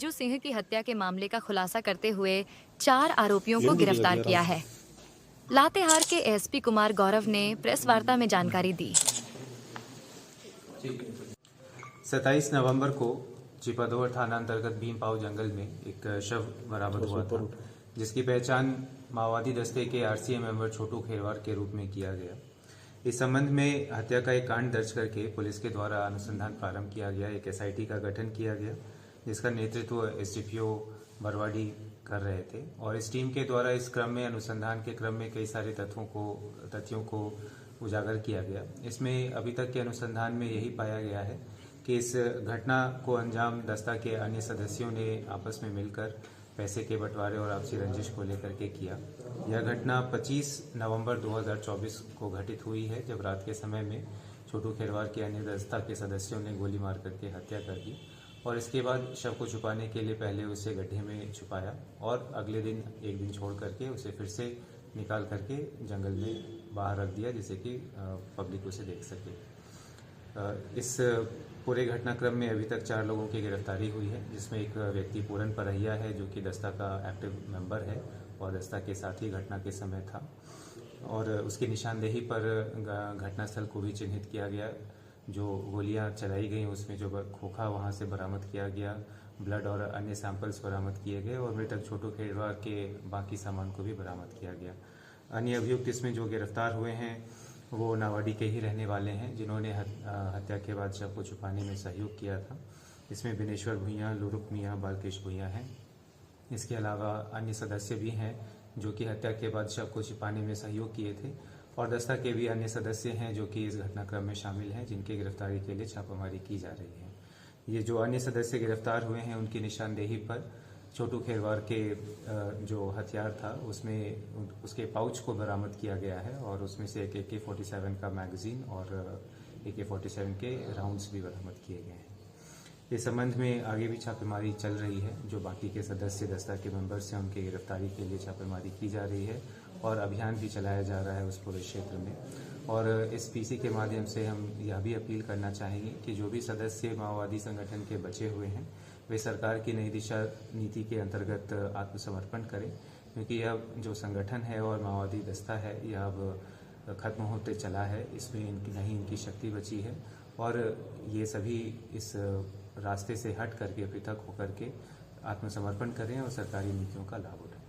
राजू सिंह की हत्या के मामले का खुलासा करते हुए 4 आरोपियों को लिंक भी गिरफ्तार लग किया रहा है। लातेहार के एसपी कुमार गौरव ने प्रेस वार्ता में जानकारी दी। 27 नवंबर को चिपादोर थाना अंतर्गत भीमपाव जंगल में एक शव बरामद हुआ था, जिसकी पहचान माओवादी दस्ते के आरसीए मेंबर छोटू खेरवार के रूप में किया गया। इस संबंध में हत्या का एक कांड दर्ज करके पुलिस के द्वारा अनुसंधान प्रारंभ किया गया। एक एसआईटी का गठन किया गया, जिसका नेतृत्व एसडीपीओ बरवाडी कर रहे थे, और इस टीम के द्वारा इस क्रम में अनुसंधान के क्रम में कई सारे तथ्यों को उजागर किया गया। इसमें अभी तक के अनुसंधान में यही पाया गया है कि इस घटना को अंजाम दस्ता के अन्य सदस्यों ने आपस में मिलकर पैसे के बंटवारे और आपसी रंजिश को लेकर के किया। यह घटना 25 नवंबर 2024 को घटित हुई है, जब रात के समय में छोटू खेरवार के अन्य दस्ता के सदस्यों ने गोली मार करके हत्या कर दी, और इसके बाद शव को छुपाने के लिए पहले उसे गड्ढे में छुपाया और अगले दिन एक दिन छोड़ करके उसे फिर से निकाल करके जंगल में बाहर रख दिया, जिससे कि पब्लिक उसे देख सके। इस पूरे घटनाक्रम में अभी तक 4 लोगों की गिरफ्तारी हुई है, जिसमें एक व्यक्ति पूरन परहिया है, जो कि दस्ता का एक्टिव मेंबर है और दस्ता के साथ ही घटना के समय था, और उसकी निशानदेही पर घटनास्थल को भी चिन्हित किया गया। जो गोलियां चलाई गई उसमें जो खोखा वहां से बरामद किया गया, ब्लड और अन्य सैंपल्स बरामद किए गए, और मृतक छोटू खेरवार के बाकी सामान को भी बरामद किया गया। अन्य अभियुक्त इसमें जो गिरफ्तार हुए हैं वो नावाडी के ही रहने वाले हैं, जिन्होंने हत्या के बाद शव को छुपाने में सहयोग किया था। इसमें बिनेश्वर भुइयाँ, लुरुक मियाँ, बालकेश भुइयाँ हैं। इसके अलावा अन्य सदस्य भी हैं जो कि हत्या के बाद शव को छिपाने में सहयोग किए थे, और दस्ता के भी अन्य सदस्य हैं जो कि इस घटनाक्रम में शामिल हैं, जिनकी गिरफ्तारी के लिए छापामारी की जा रही है। ये जो अन्य सदस्य गिरफ्तार हुए हैं उनकी निशानदेही पर छोटू खेरवार के जो हथियार था उसमें उसके पाउच को बरामद किया गया है, और उसमें से एक AK-47 का मैगजीन और AK-47 के राउंड्स भी बरामद किए गए हैं। इस संबंध में आगे भी छापेमारी चल रही है। जो बाकी के सदस्य दस्ता के मेंबर्स हैं उनकी गिरफ्तारी के लिए छापेमारी की जा रही है, और अभियान भी चलाया जा रहा है उस पूरे क्षेत्र में। और इस पीसी के माध्यम से हम यह भी अपील करना चाहेंगे कि जो भी सदस्य माओवादी संगठन के बचे हुए हैं वे सरकार की नई दिशा नीति के अंतर्गत आत्मसमर्पण करें, क्योंकि यह जो संगठन है और माओवादी दस्ता है यह अब खत्म होते चला है। इसमें इनकी शक्ति बची है, और ये सभी इस रास्ते से हट करके, पृथक होकर के आत्मसमर्पण करें और सरकारी नीतियों का लाभ उठाएं।